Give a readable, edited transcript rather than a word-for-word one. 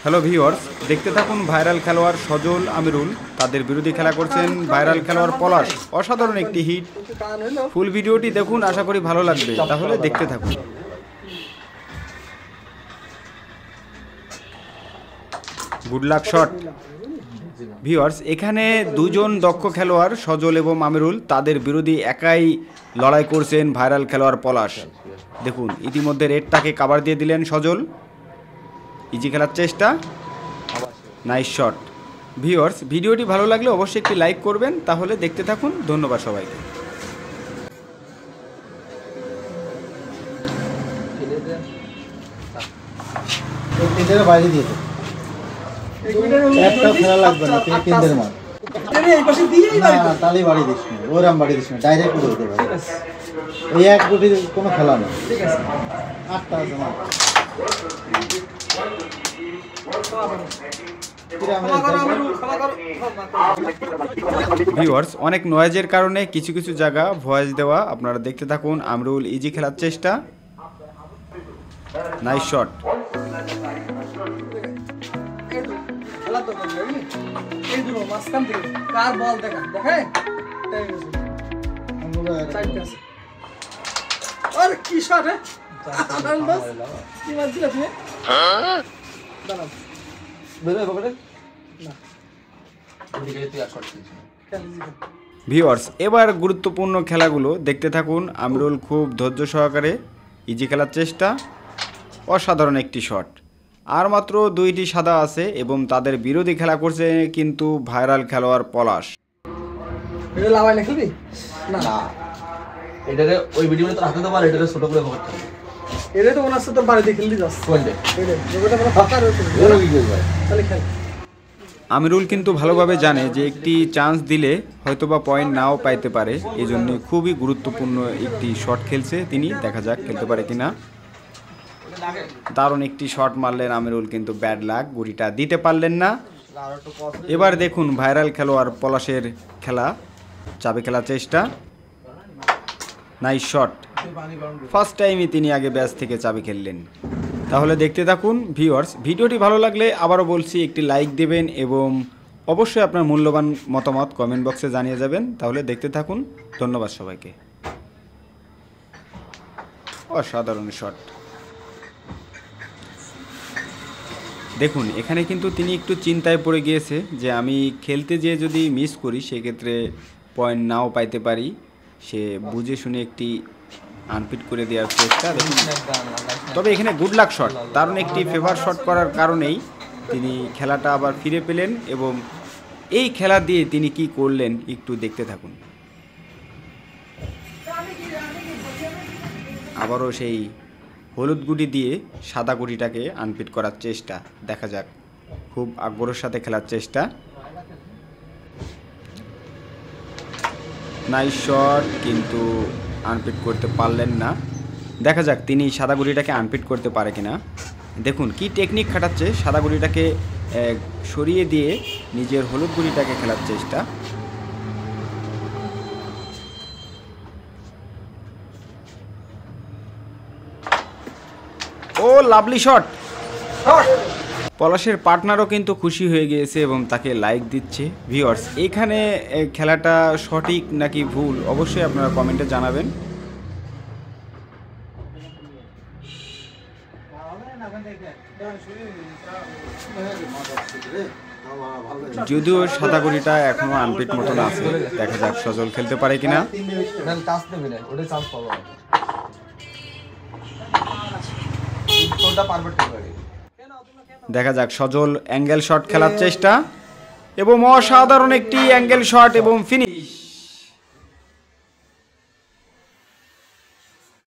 Hello viewers, দেখতে থাকুন viral খেলোয়াড় সজল আমিরুল তাদের বিরোধী খেলা করছেন ভাইরাল খেলোয়াড় পলাশ। অসাধারণ একটি হিট। ফুল ভিডিওটি দেখুন, আশা করি ভালো লাগবে, তাহলে দেখতে থাকুন। Good luck shot. ভিউয়ার্স, এখানে দুজন দক্ষ খেলোয়াড় সজল এবং আমিরুল তাদের বিরোধী একাই লড়াই করছেন ভাইরাল খেলোয়াড় পলাশ। দেখুন, ইতিমধ্যে রেডটাকে কাভার দিয়ে দিলেন সজল। ইজি খেলার চেষ্টা, নাইস শট। ভিউয়ার্স, ভিডিওটি ভালো লাগলে অবশ্যই একটি লাইক করবেন, তাহলে দেখতে থাকুন। ধন্যবাদ সবাইকে। খেলা লাগবে না, তিনদের মার তালি বাড়ি দিস না, ওরাম বাড়ি দিস না, ডাইরেক্ট বলতে পারে এই এক গুটির কোনো খেলা নেই। আটটা আছে মার। ভিউয়ার্স, অনেক নয়েজের কারণে কিছু কিছু জায়গা ভয়েস দেওয়া, আপনারা দেখতে থাকুন। আমিরুল ইজি খেলার চেষ্টা, নাইস শট। ভিউয়ার্স, এবার গুরুত্বপূর্ণ খেলাগুলো দেখতে থাকুন। আমিরুল খুব ধৈর্য সহকারে ইজি খেলার চেষ্টা, অসাধারণ একটি শট। আর মাত্র দুইটি সাদা আছে এবং তাদের বিরোধী খেলা করছে কিন্তু ভাইরাল খেলোয়াড় পলাশ। আমিরুল কিন্তু ভালোভাবে জানে যে একটি চান্স দিলে হয়তোবা পয়েন্ট নাও পাইতে পারে, এই জন্য খুবই গুরুত্বপূর্ণ একটি শট খেলছে তিনি। দেখা যাক খেলতে পারে কিনা। দারুণ একটি শট মারলেন আমিরুল, কিন্তু ব্যাড লাক, গুটিটা দিতে পারলেন না। এবার দেখুন ভাইরাল খেলোয়াড় পলাশের খেলা, চাবি খেলার চেষ্টা, নাইস শট। ফার্স্ট টাইমই তিনি আগে ব্যাচ থেকে চাবি খেললেন। তাহলে দেখতে থাকুন। ভিউয়ার্স, ভিডিওটি ভালো লাগলে আবারও বলছি একটি লাইক দেবেন এবং অবশ্যই আপনার মূল্যবান মতামত কমেন্ট বক্সে জানিয়ে যাবেন। তাহলে দেখতে থাকুন। ধন্যবাদ সবাইকে। অসাধারণ শট। দেখুন, এখানে কিন্তু তিনি একটু চিন্তায় পড়ে গিয়েছে যে আমি খেলতে যেয়ে যদি মিস করি সেক্ষেত্রে পয়েন্ট নাও পাইতে পারি। সে বুঝে শুনে একটি আনপিট করে দেওয়ার চেষ্টা। তবে এখানে গুড লাক শট, দারুণ একটি ফেভার শট করার কারণেই তিনি খেলাটা আবার ফিরে পেলেন এবং এই খেলা দিয়ে তিনি কি করলেন একটু দেখতে থাকুন। আবারও সেই হলুদ গুটি দিয়ে সাদা গুটিটাকে আনপিট করার চেষ্টা। দেখা যাক, খুব আগ্রহের সাথে খেলার চেষ্টা, নাইস শট, কিন্তু আনপিট করতে পারলেন না। দেখা যাক তিনি সাদা গুটিটাকে আনপিট করতে পারে কিনা। দেখুন কি টেকনিক খাটাচ্ছে, সাদা গুটিটাকে সরিয়ে দিয়ে নিজের হলুদ গুটিটাকে খেলার চেষ্টা। ও লাভলি শট। পলাশের পার্টনারও কিন্তু খুশি হয়ে গিয়েছে এবং তাকে লাইক দিচ্ছে। ভিউয়ার্স, এইখানে খেলাটা সঠিক নাকি ভুল অবশ্যই আপনারা কমেন্টে জানাবেন। যদিও সাদা গুটিটা এখনো আনপিট মতন আছে, দেখা যাক সজল খেলতে পারে কিনা। দেখা যাক সজল অ্যাঙ্গেল শট খেলার চেষ্টা এবং অসাধারণ একটি অ্যাঙ্গেল শট এবং ফিনিশ।